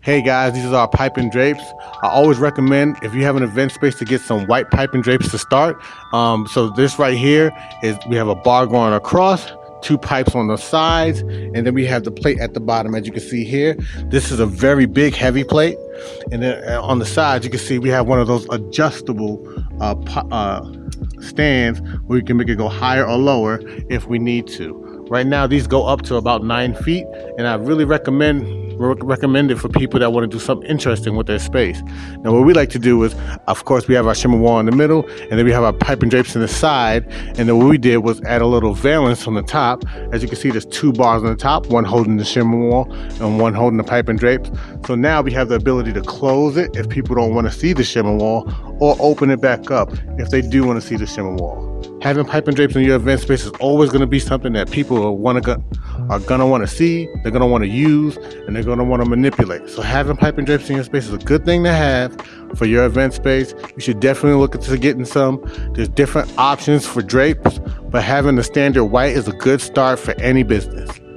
Hey guys, these are our pipe and drapes. I always recommend if you have an event space to get some white pipe and drapes to start. So this right here is we have a bar going across, two pipes on the sides, and then we have the plate at the bottom. As you can see here, this is a very big, heavy plate. And then on the sides, you can see we have one of those adjustable stands where we can make it go higher or lower if we need to. Right now, these go up to about 9 feet, and I really recommend it for people that want to do something interesting with their space. Now, what we like to do is, of course, we have our shimmer wall in the middle, and then we have our pipe and drapes in the side. And then what we did was add a little valance on the top. As you can see, there's two bars on the top, one holding the shimmer wall and one holding the pipe and drapes. So now we have the ability to close it if people don't want to see the shimmer wall, or open it back up if they do want to see the shimmer wall. Having pipe and drapes in your event space is always going to be something that people are going to want to see, they're going to want to use, and they're going to want to manipulate. So having pipe and drapes in your space is a good thing to have for your event space. You should definitely look into getting some. There's different options for drapes, but having the standard white is a good start for any business.